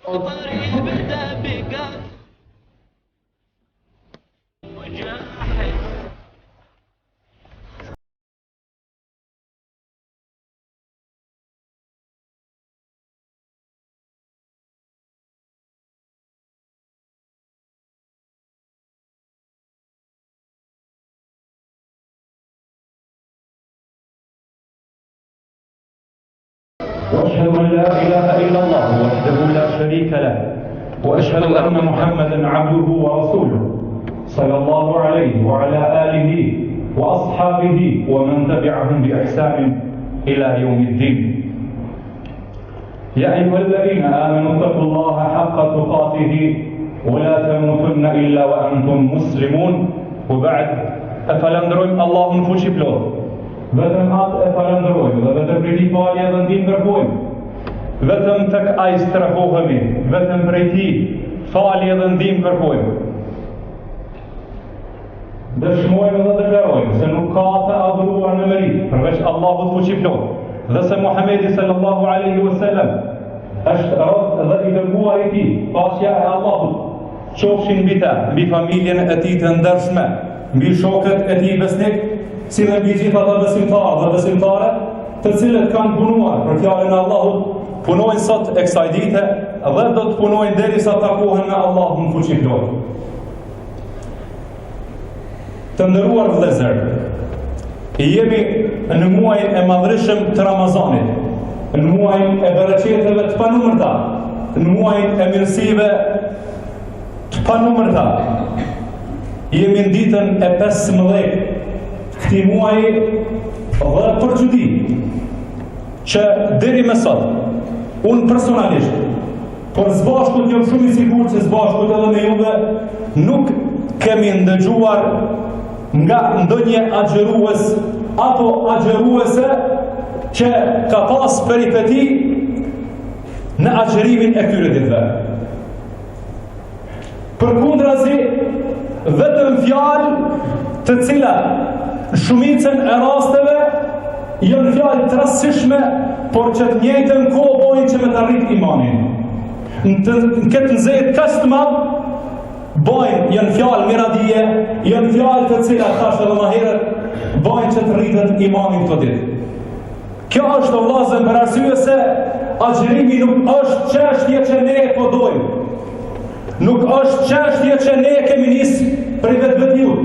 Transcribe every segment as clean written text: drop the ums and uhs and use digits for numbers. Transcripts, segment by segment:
وطريق بدا بك وجاحد وأشهد أن لا إله إلا الله وحده لا شريك له وأشهد أن محمدا عبده ورسوله صلى الله عليه وعلى آله وأصحابه ومن تبعهم بإحسان إلى يوم الدين. يا أيها الذين آمنوا اتقوا الله حق تقاته ولا تموتن إلا وأنتم مسلمون. وبعد أفلندرون الله نفوشي بلوت vetëm atë e falenderojmë dhe vetëm prej tij falje dhe ndihmë kërkojmë. Vetëm tek ai strahohemi, vetëm prej tij falje dhe ndihmë kërkojmë. Dëshmojmë dhe deklarojmë se nuk ka të adhuruar në merit përveç Allahut fuqiplot dhe se Muhamedi sallallahu alaihi wasallam është rob dhe i dërguar i tij, paqja e Allahut qofshin mbi ta, mbi familjen e tij të ndershme, mbi shokët e tij besnik, si dhe mbi gjithë ata besimtarë dhe besimtare të cilët kanë punuar për fjalën e Allahut, punojnë sot e kësaj dite dhe do të punojnë derisa të takohen me Allahun fuqiplot. Të nderuar vëllezër, jemi në muajin e madhërishëm të Ramazanit, në muajin e bereqeteve të panumërta, në muajin e mirësive të panumërta. Jemi në ditën e 15 këtij muaji dhe për çudi që deri më sot unë personalisht Por zbashkut jam shumë i sigurt se zbashkut edhe me juve nuk kemi ndëgjuar nga ndonjë agjerues apo agjeruese që ka pas peripeti në agjerimin e këtyre ditëve. Përkundrazi, vetëm fjalë të cilat shumicën e rasteve janë fjalë të rastishme, por që të njëjtën kohë bojnë që me të arrit imanin. Në këtë nxehtë kaq të madh bojnë, janë fjalë miradije, janë fjalë të cilat tash edhe më herët bojnë që të rritet imanin këto ditë. Kjo është vëllezër për arsye se agjerimi nuk është çështje që ne e kodojmë. Nuk është çështje që ne kemi nisë për vetvetiut.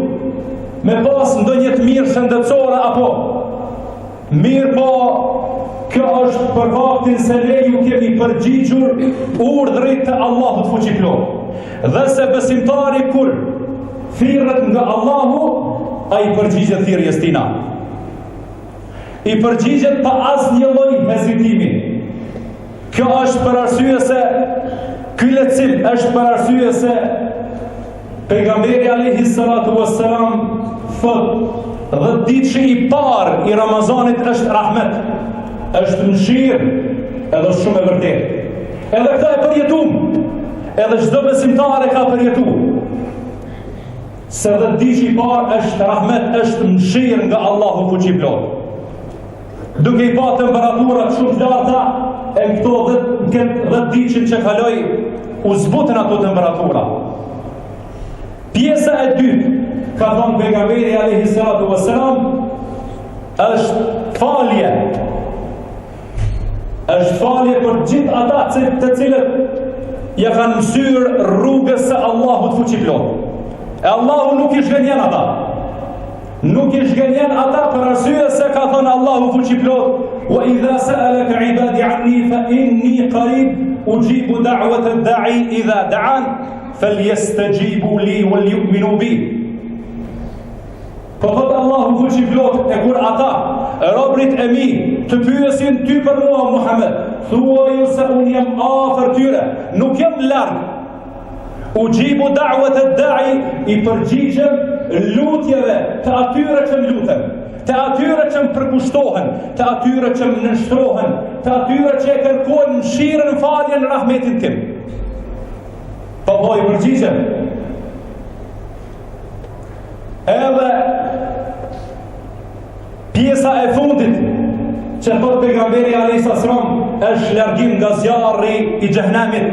Me pas ndonjë të mirë shëndetësore apo mirë, po kjo është për faktin se ne ju kemi përgjigjur urdhrit të Allahut fuqiplot. Dhe se besimtari kur thirret nga Allahu, ai përgjigjet thirrjes tina. I përgjigjet pa asnjë lloj hezitimi. Kjo është për arsye se ky lecim është për arsye se pejgamberi alayhi salatu wassalam thot, dhe ditë i parë i Ramazanit është rahmet, është mëshirë, edhe shumë e vërtetë. Edhe këta e përjetum, edhe çdo besimtar e ka përjetu. Se dhe ditë i parë është rahmet, është mëshirë nga Allahu fuqiplot. Duke i pa temperaturat shumë të larta, e këto 10 ditëshin që kaloj, u zbutën ato temperatura. Pjesa e dytë, ka thonë pejgamberi alayhi salatu wassalam, është falje. Është falje për gjithë ata të cilët ja kanë mësyer rrugës së Allahut fuqiplot. E Allahu nuk i shgënjen ata. Nuk i shgënjen ata për arsye se ka thënë Allahu fuqiplot: "Wa idha sa'alaka 'ibadi 'anni fa inni qarib ujibu da'wata ad-da'i idha da'an falyastajibu li wal yu'minu bi." Po thot Allahu fuqiplot, e kur ata robrit e mi të pyesin ty për mua Muhammed, thuaj se unë jam afër tyre, nuk jam larg. Ujibu da'wat ad-da'i, i përgjigjem lutjeve të atyre që më luten, të atyre që më përkushtohen, të atyre që më nështrohen, të atyre që e kërkojnë mëshirën, faljen, rahmetin tim. Po i përgjigjem. Edhe pjesa e fundit që thot pejgamberi alayhis salam është largim nga zjarri i xhehenamit.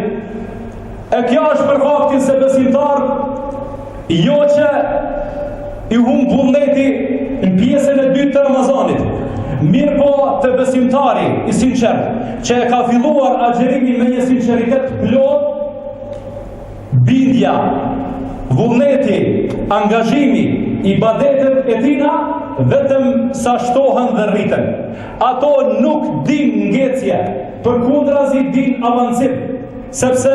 E kjo është për faktin se besimtar jo që i humb vullneti në pjesën e dytë të Ramazanit, mirë po të besimtari i sinqert që e ka filluar agjerimin me një sinqeritet plot, bindja, vullneti, angazhimi, ibadetet e tina vetëm sa shtohen dhe rriten. Ato nuk din ngecje, përkundrazi din avancim, sepse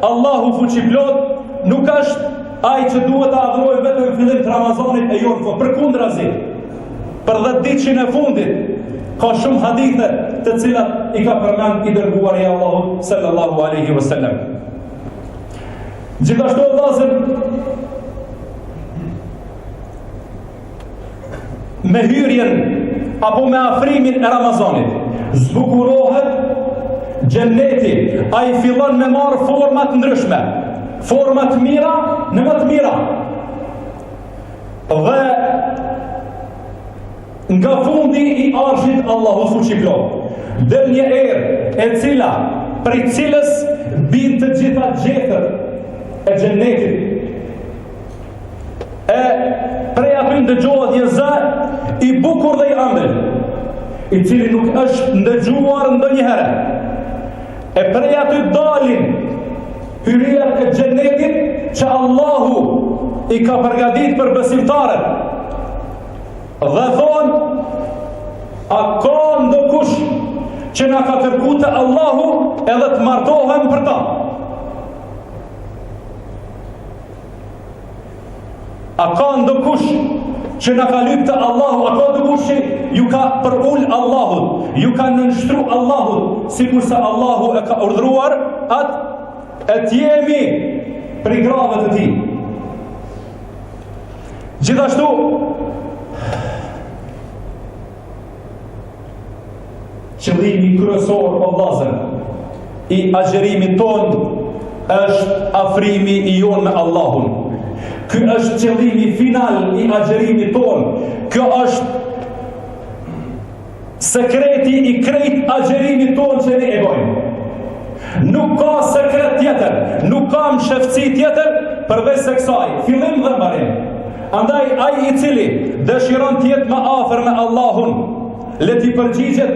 Allahu fuqiplot nuk është ai që duhet të adhurojë vetëm fillim të Ramazanit e jonë, por përkundrazi, për 10 ditëshin e fundit ka shumë hadithe të cilat i ka përmend i dërguari i Allahut sallallahu alaihi wasallam. Gjithashtu vëllezër, me hyrjen apo me afrimin e Ramazanit zbukurohet xheneti, ai fillon me marr forma të ndryshme, forma të mira në më të mira. Dhe nga fundi i arshit Allahu fuqiplot del një erë e cila prej cilës bin të gjitha gjethet e xhenetit. E prej aty ndëgjohet një zë i bukur dhe i ëmbël, i cili nuk është ndëgjuar ndonjëherë. E prej aty dalin hyriat e xhenetit që Allahu i ka përgatitur për besimtarët. Dhe thonë, a ka ndokush që na ka kërkuar te Allahu edhe të martohem për ta? A ka ndokush që na ka lypë të Allahu, a ka ndokush që ju ka përull Allahut, ju ka nënshtru Allahut, sikur se Allahu e ka urdhruar atë? e t'jemi prej grave të tij. Gjithashtu qëllimi kryesor o vëllezër i agjerimit ton është afrimi i jon me Allahun. Ky është qëllimi final i agjerimit ton. Kjo është sekreti i krejt agjerimit ton që ne e bojmë. Nuk ka sekret tjetër, nuk ka mshefci tjetër përveç se kësaj, fillim dhe mbarim. Andaj ai i cili dëshiron të jetë më afër me Allahun, le t'i përgjigjet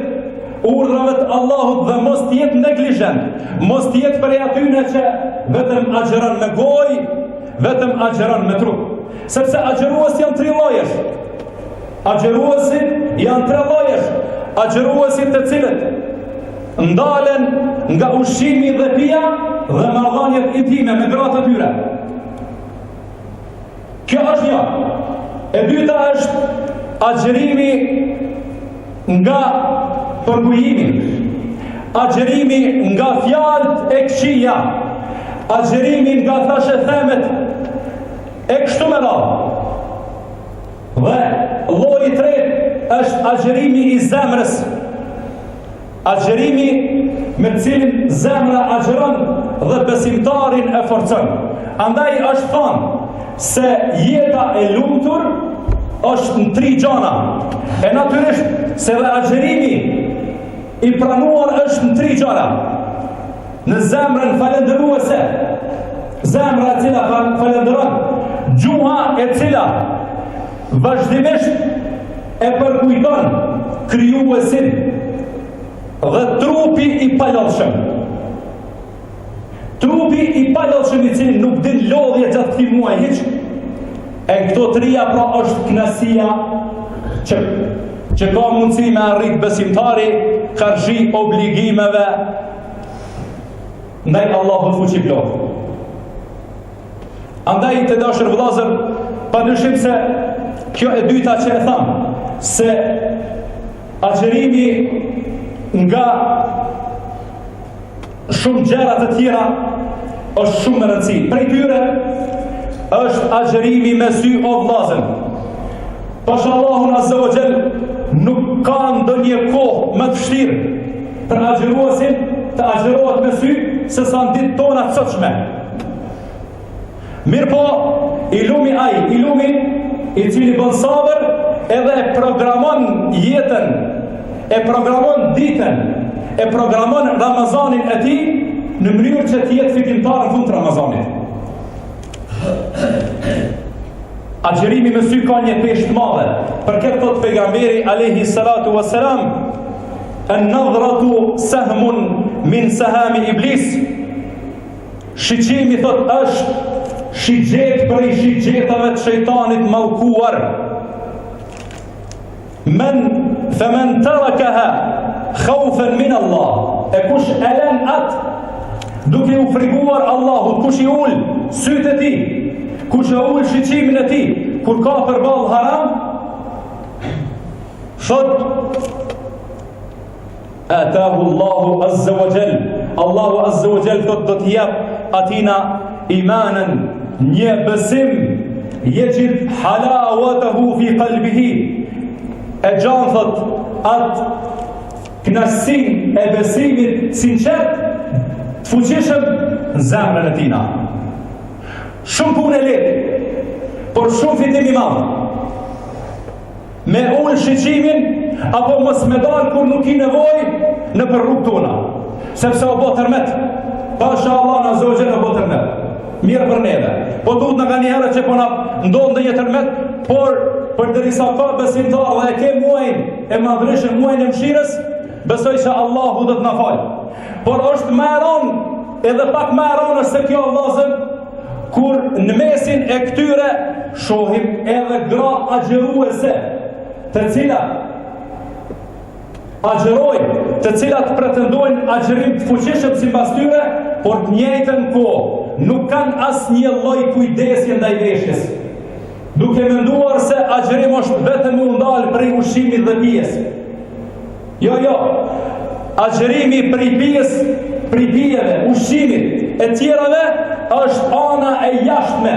urdhrave të Allahut dhe mos të jetë neglizhent, mos të jetë prej atyre që vetëm agjeron me gojë, vetëm agjeron me trup. Sepse agjeruesi janë tre llojesh. Agjeruesit janë tre llojesh. Agjeruesit të cilët ndalen nga ushqimi dhe pija dhe marrëdhëniet intime me gratë të tyre. Kjo është një. E dyta është agjerimi nga përbujimi, agjerimi nga fjalët e këqija, agjerimi nga thashë themet e kështu me radhë. Dhe lloji i tretë është agjerimi i zemrës. Agjerimi me cilin zemra agjeron dhe besimtarin e forcon. Andaj është thënë se jeta e lumtur është në tri gjana. E natyrisht se dhe agjerimi i pranuar është në tri gjana. Në zemrën falendëruese, zemra e cila falenderon, gjuha e cila vazhdimisht e përkujton krijuesin dhe trupi i palodhshëm. Trupi i palodhshëm i cili nuk din lodhje gjatë këtij muaji hiç. E këto trija pra është kënaqësia që ka mundësi me arrit besimtari karshi obligimeve ndaj Allahut fuqiplot. Andaj të dashur vëllezër, padyshim se kjo e dyta që e tham, se agjerimi nga shumë gjëra të tjera është shumë e rëndësishme. Prej tyre është agjerimi me sy o vëllezër. Pash Allahun Azza wa Jall nuk ka ndonjë kohë më të vështirë për agjeruesin të agjerohet me sy se sa në ditë tona të sotshme. Mirë po, i lumi i cili bën sabër edhe e programon jetën, e programon ditën, e programon Ramazanin e tij në mënyrë që të jetë fitimtar në fund të Ramazanit. Agjerimi me sy ka një peshë të madhe. Për këtë thot pejgamberi alayhi salatu wassalam, an-nadhratu sahmun min sahami iblis. Shiqimi thot është shigjet për i shigjetave të shejtanit mallkuar. Femen tarakaha khawfan min Allah. E kush e lën atë duke u friguar Allahut, kush i ul sytë e tij, kush e ul shiqimin e tij kur ka përballë haram, thot atahu Allahu Azza wa Jall. Allahu Azza wa Jall thot do t'i jap atina imanan, një besim, yajid halawatahu fi qalbihi. E gjan thot atë kënaqësinë e besimit sinqert të fuqishëm në zemrën e tina. Shumë punë e lehtë, por shumë fitim i madh. Me ul shiqimin apo mos me dal kur nuk i nevojë në për rrugë tona, sepse o bë tërmet. Pasha Allah na zogjen o bë tërmet. Mirë për neve. Po duhet në nga një herë që po na ndodh ndonjë tërmet, por për derisa ka besimtar dhe e ke muajin e madhreshëm, muajin e mëshirës, besoj që Allahu do të na fal. Por është më e rëndë, edhe pak më e rëndë se kjo vëllazër, kur në mesin e këtyre shohim edhe gra agjeruese, të cilat agjerojnë, të cilat pretendojnë agjerim të fuqishëm sipas tyre, por të njëjtën kohë nuk kanë asnjë lloj kujdesje ndaj veshjes, duke menduar se agjerim është vetëm u ndal prej ushqimit dhe pijes. Jo, agjerimi prej pijes, prej pijeve, ushqimit e tjerave është ana e jashtme,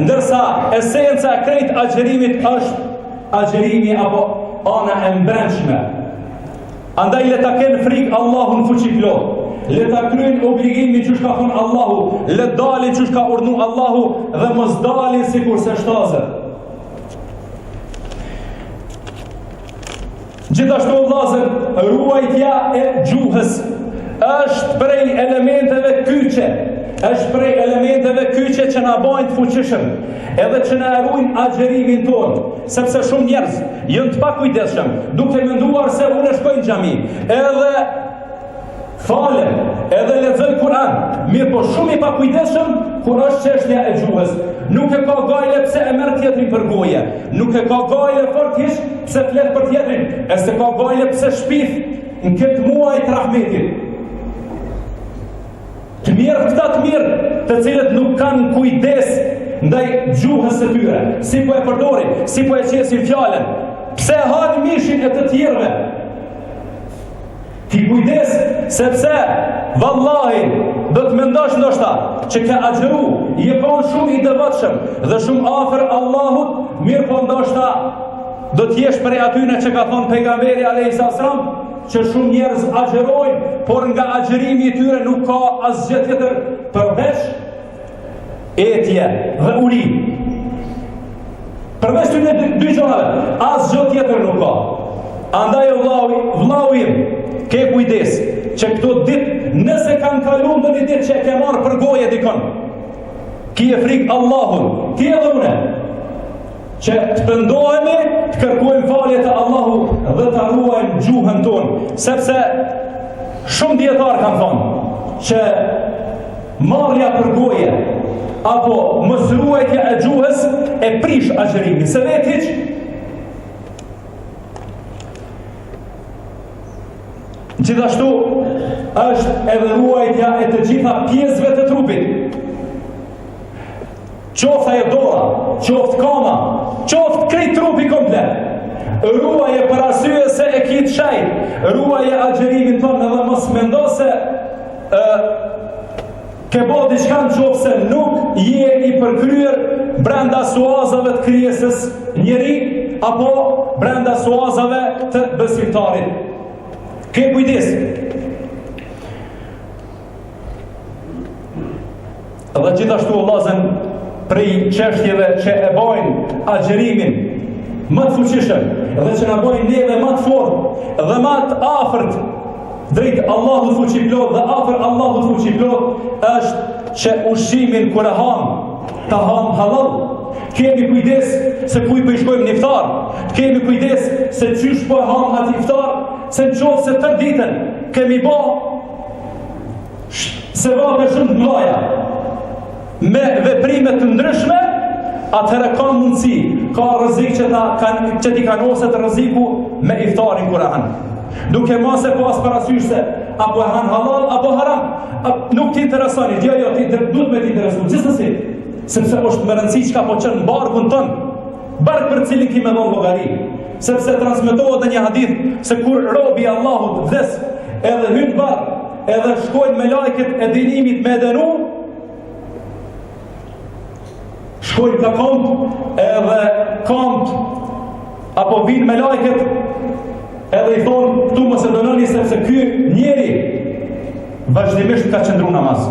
ndërsa esenca e krejt agjerimit është agjerimi apo ana e mbrëmshme. Andaj le ta kenë frikë Allahun fuqiplot, le ta kryejnë obligimin që ka thonë Allahu, le dalin që ka urdhnu Allahu dhe mos dalin sikur se shtazet. Gjithashtu vëllezër, ruajtja e gjuhës është prej elementeve kyçe, është prej elementeve kyçe që na bajnë të fuqishëm, edhe që na ruajnë agjerimin tonë, sepse shumë njerëz janë të pakujdesshëm, duke menduar se unë shkoj në xhami, edhe falen, edhe lexoj Kur'an, mirë po shumë i pakujdesshëm kur është çështja e gjuhës. Nuk e ka gajle pse e merr tjetrin për goje, nuk e ka gajle fortisht pse flet për tjetrin, e se ka gajle pse shpif në këtë muaj të rahmetit. Të mirë këta të mirë, të cilët nuk kanë kujdes ndaj gjuhës së tyre, si po e përdorin, si po e qesin fjalën, pse hanë mishin e të tjerëve. Ti kujdes, sepse vallahi do të mendosh ndoshta që ka agjëru, je konë shumë i devotshëm dhe shumë afër Allahut, mirë po ndoshta do të jesh prej atyre që ka thonë pejgamberi alayhis salam, që shumë njerëz agjërojnë, por nga agjërimi i tyre nuk ka asgjë tjetër përveç etje dhe uli. Përveç këtyre dy gjërave, asgjë tjetër nuk ka. Andaj vllau im, ke kujdes që këto ditë, nëse kanë kaluar ndonjë ditë që e ke marrë për goje dikon, ki e frikë Allahun, ti edhe une, që të pëndohemi, të kërkojmë falje të Allahu dhe të ruajmë gjuhën tonë, sepse shumë dietar kanë thonë që marrja për goje apo mos ruajtja e gjuhës e prish agjërimin, se vetë hiç. Gjithashtu është edhe ruajtja e të gjitha pjesëve të trupit. Qoftë ajo dora, qoftë kama, qoftë krejt trupi komplet. Ruaje për arsye se e ki të shajt, ruaje agjerimin tonë edhe mos mendo se ke bo diçka qoftë se nuk je i përkryer brenda suazave të krijesës njeri apo brenda suazave të besimtarit. Ke kujdes. Dhe gjithashtu vëllezër, prej çështjeve që e bojnë agjerimin më të fuqishëm dhe që na bojnë neve më të fortë dhe më të afërt drejt Allahut fuqiplot dhe afër Allahut fuqiplot është që ushqimin kur e ham, ta ham halal. Kemi kujdes se kuj për i shkojmë një iftar, kemi kujdes se qysh po e ham atë iftar, se në qovë se tërë ditën kemi ba se vape shumë të mlaja me veprime të ndryshme, atëherë ka mundësi, ka rrezik që ti kanoset rreziku me iftarin kur e hanë. Duke mos e pas parasysh se apo e hanë halal apo haram, nuk ti interesoni, jo, duhet me ti interesu, gjithsesi, sepse është më rëndësi që ka po qënë në barkun tënë, bark për cilin ki me dhonë llogari, sepse transmetohet në një hadith se kur robi Allahut vdes edhe hynë bark, edhe shkojnë me lajket e dinimit me denu, shkojnë ka komp edhe komp apo vinë me lajket edhe i thonë këtu mos e dënoni sepse ky njeri vazhdimisht ka qëndru namaz.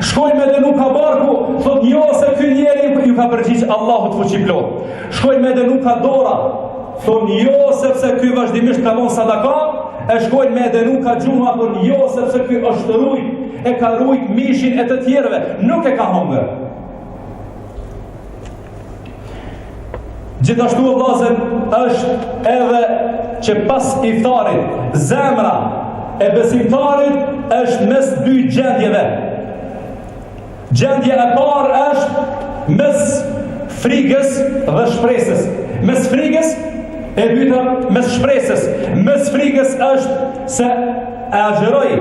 Shkojnë me denu ka barku, thot jo se ky njeri ju ka përgjigj Allahut fuqiplot. Shkojnë me denu ka dora, thot jo sepse ky vazhdimisht ka dhënë sadaka, e shkojnë me denu ka gjuma, thot jo sepse ky është rujt, e ka rujt mishin e të tjerëve, nuk e ka humbur. Gjithashtu vëllezër, është edhe që pas iftarit zemra e besimtarit është mes dy gjendjeve. Gjendja e parë është mes frikës dhe shpresës. Mes frikës e dyta mes shpresës. Mes frikës është se e agjeroj,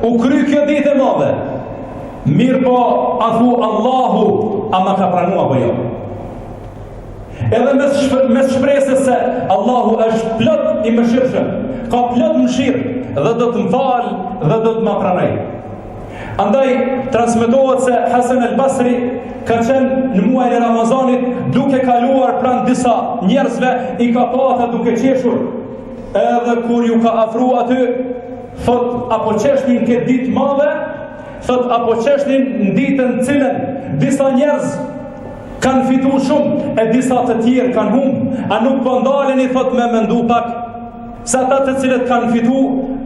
u kry kjo ditë e madhe. Mirë po, a thu Allahu, a ma ka pranu apo jo? Edhe mes shpresës se Allahu është plot i mëshirshëm, ka plot mëshirë dhe do të më falë dhe do të më pranoj. Andaj transmetohet se Hasan al-Basri ka qenë në muajin e Ramazanit duke kaluar pranë disa njerëzve, i ka pa ata duke qeshur, edhe kur ju ka afru aty, thot apo qeshnin këtë ditë madhe, thot apo qeshnin në ditën cilën disa njerëz kanë fitu shumë e disa të tjerë kanë humbë, a nuk po ndaleni, thot, me mendu pak se ata të cilët kanë fitu,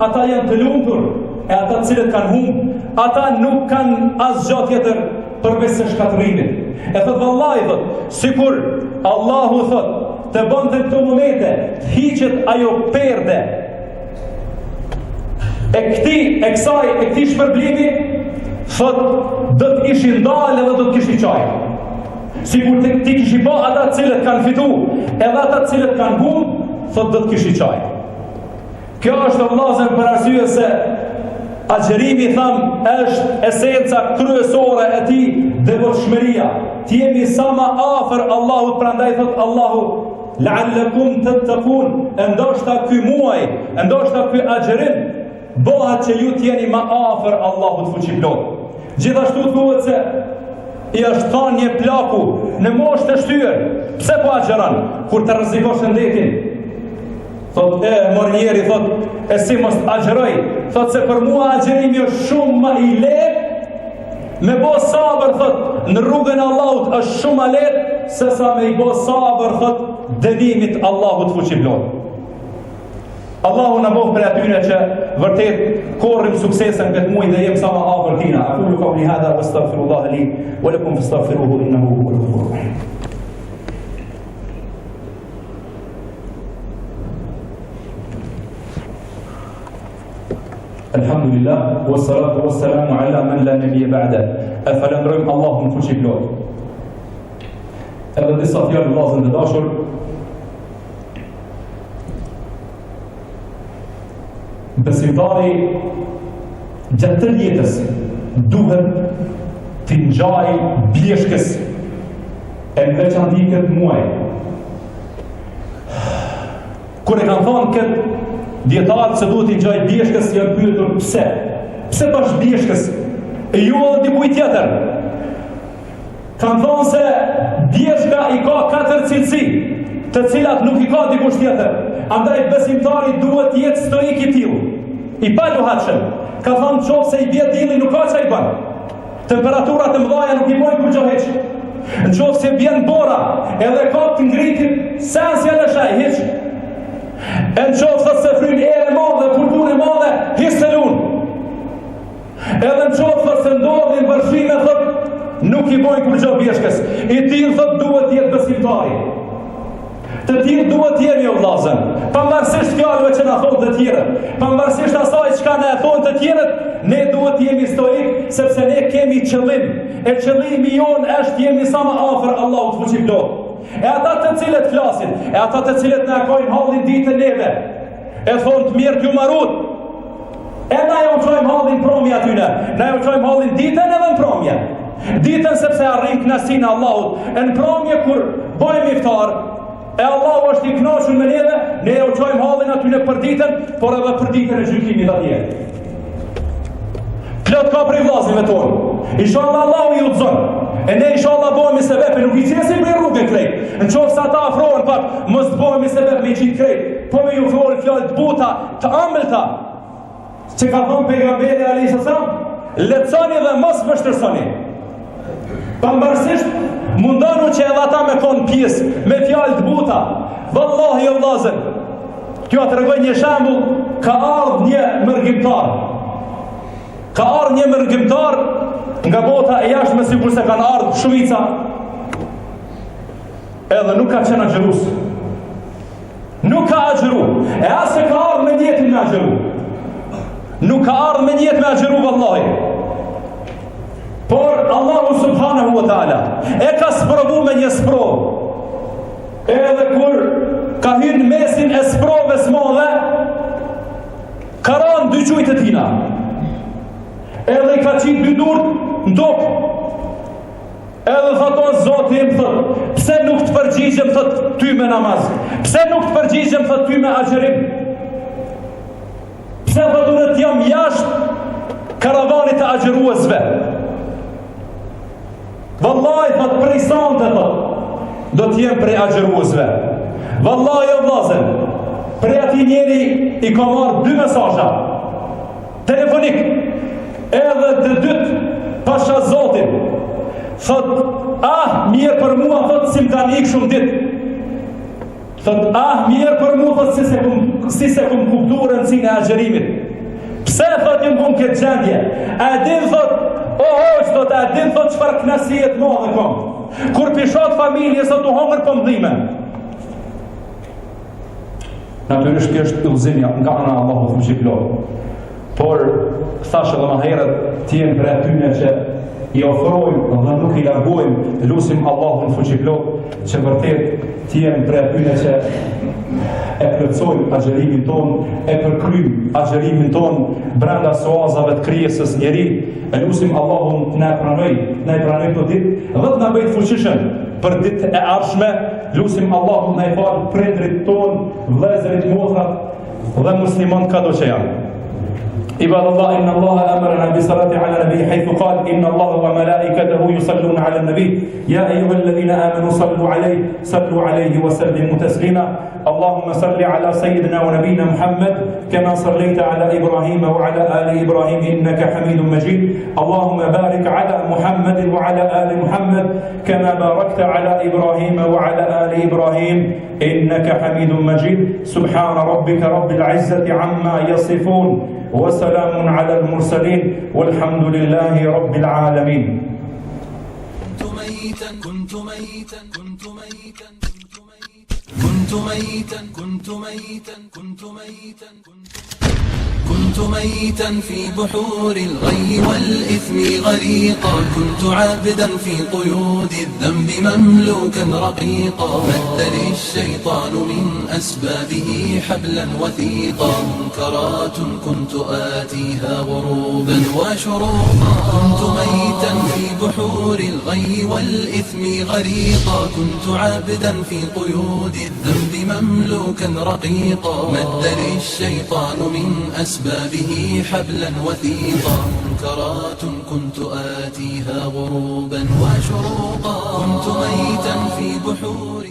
ata janë të lumtur, e ata të cilët kanë humbë, ata nuk kanë asgjë tjetër përveç se shkatërimit. E thot vallahi, thot, sikur Allahu thot të bënte këto momente të hiqet ajo perde e këtij shpërblimi, thot do të ishin ndalë dhe do të kishi qaj. Sikur ti kishi ba ata të cilët kanë fitu edhe ata të cilët kanë humbë, thot do të kishi qaj. Kjo është vëllazër për arsye se agjerimi, tham, është esenca kryesore e tij, devotshmëria. Ti jemi sa më afër Allahut, prandaj thot Allahu la'allakum tattaqun, ndoshta ky muaj, ndoshta ky agjerim bëhet që ju t'jeni më afër Allahut fuqiplot. Gjithashtu thuhet se i është thënë një plaku në moshë të shtyr, pse po agjeron? Kur të rrezikosh shëndetin. Thot, mor njeri, thot, e si mos agjeroj, thot se për mua agjerimi është shumë më i lehtë, me bo sabër, thot, në rrugën e Allahut është shumë më lehtë se sa me i bo sabër, thot, dënimit Allahut fuqiplot. Allahu na bëf për atyre që vërtet korrim suksesën këtë muaj dhe jem sa më afër tina. Aqulu qawli hadha wastaghfirullah li wa lakum fastaghfiruhu innahu huwal ghafurur rahim. Alhamdulillah, wassalatu wassalamu ala man la nabiyya ba'da. E falenderojmë Allahun fuqiplot. Edhe disa fjalë vëllezër të dashur, besimtari gjatë të jetës duhet të ngjajë bjeshkës e në veçantë këtë muaj. Kur e kanë thonë këtë dietarët se duhet të ngjajë bjeshkës, janë pyetur pse? Pse bash bjeshkës? E ju edhe dikujt tjetër. Kanë thonë se bjeshka i ka 4 cilësi, të cilat nuk i ka dikush tjetër. Andaj besimtari duhet jetë stoik i tillë, i paluhatshëm. Ka thonë qoftë se i bie dilli nuk ka çfarë i bën. Temperaturat e mëdha nuk i bojnë kurrë hiç. Në qoftë se bjen bora, edhe ka të ngritit sensja në shaj, hiç. E në qoftë se fryn erë e madhe, kulturë e madhe, hiç se lun. Edhe në qoftë se ndodhin vërshime, thot, nuk i bojnë kurrë bjeshkës. I tillë thot duhet jetë besimtari. Të tjerë duhet jemi o vllazën, pavarësisht fjalëve që na thonë të tjerët, pavarësisht asaj çka na thonë të tjerët, ne duhet jemi stoik, sepse ne kemi qëllim. E qëllimi jon është jemi sa më afër Allahut fuqiplot. E ata të cilët flasin, e ata të cilët na kojnë hallin ditën neve, e thonë të mirë t'ju marrut. E na ju çojmë hallin promja atyne, na ju çojmë hallin ditën edhe në promje. Ditën sepse arrin kënaqësinë e Allahut, e në promje kur bëjmë iftar, e Allahu është i kënaqur me neve, ne u çojmë hallin aty në për ditën, por edhe për ditën e gjykimit atje. Plot ka për vllazëve tonë. Inshallah Allahu ju udhëzon. E ne inshallah bëhemi sebeb, nuk i qesim për rrugën krejt. Nëse ata afrohen pak, mos bëhemi sebeb me çit krejt. Po me ju fol fjalë të buta, të ëmbëlta. Që ka thënë pejgamberi alayhis salam, leconi dhe mos vështërsoni. Pavarësisht mundonu që edhe ata me konë pjesë, me fjalë të buta. Vallahi o vllazër, kjo të regoj një shembull, ka ardhur një mërgjimtar. Ka ardhur një mërgjimtar nga bota e jashtme, sikur se kanë ardhur shumica. Edhe nuk ka qenë agjërus. Nuk ka agjëru. E as se ka ardhur me njetin me agjëru. Nuk ka ardhur me njet me agjëru vallahi. Por Allahu subhanahu wa ta'ala e ka sprovu me një sprovë. Edhe kur ka hyrë mesin e sprovës madhe, ka rënë dy qujtë të tina. Edhe i ka qitë dy durë në tokë. Edhe thëto Zoti im thot, pse nuk të përgjigjem thot ty me namaz? Pse nuk të përgjigjem thot ty me agjerim? Pse thot unë jam jashtë karavanit të agjëruesve. Vallahi thot prej sante thot do t'jem prej agjëruesve. Vallahi o vllazën, prej ati njeri i ka marrë 2 mesazha telefonik, edhe të dytë pasha Zotin. Thot mirë për mua, thot si më kanë ikë shumë ditë. Thot mirë për mua, thot si se kum kuptu rëndësinë e agjerimit. Pse thot jëm kom këtë gjendje? A din thot, thot, a din thot çfarë knasijet madhe kom. Kur pishat familje sot u hongër për mdhime. Natyrisht kjo është udhëzimja nga ana Allahut fuqiplot. Por thashë edhe më herët të jenë për atyne që i ofrojmë dhe nuk i largojmë, lusim Allahun fuqiplot që vërtet të jenë për atyne që e plotësojmë agjerimin ton, e përkryjmë agjerimin ton brenda soazave të krijesës njeri. E lusim Allahun na pranoj këtë ditë dhe të na bëjë të fuqishëm për ditë e ardhshme. Lusim Allahun na i fal prindrit ton, vëllezërit, motrat dhe muslimanët kado që janë. عباد الله إن الله أمرنا بالصلاة على النبي حيث قال إن الله وملائكته يصلون على النبي يا أيها الذين آمنوا صلوا عليه وسلموا تسليما اللهم صل على سيدنا ونبينا محمد كما صليت على إبراهيم وعلى آل إبراهيم إنك حميد مجيد اللهم بارك على محمد وعلى آل محمد كما باركت على إبراهيم وعلى آل إبراهيم إنك حميد مجيد سبحان ربك رب العزة عما يصفون وسلام على المرسلين والحمد لله رب العالمين. كنت ميتا كنت ميتا كنت ميتا كنت ميتا كنت ميتا كنت ميتا كنت ميتا في بحور الغي والإثم غريقا كنت عابدا في قيود الذنب مملوكا رقيقا مد لي الشيطان من أسبابه حبلا وثيقا منكرات كنت آتيها غروبا وشروقا كنت ميتا في بحور الغي والإثم غريقا كنت عابدا في قيود الذنب مملوكا رقيقا مد لي الشيطان من أسبابه حبلا وثيقا منكرات كنت آتيها غروبا وشروقا كنت ميتا في بحور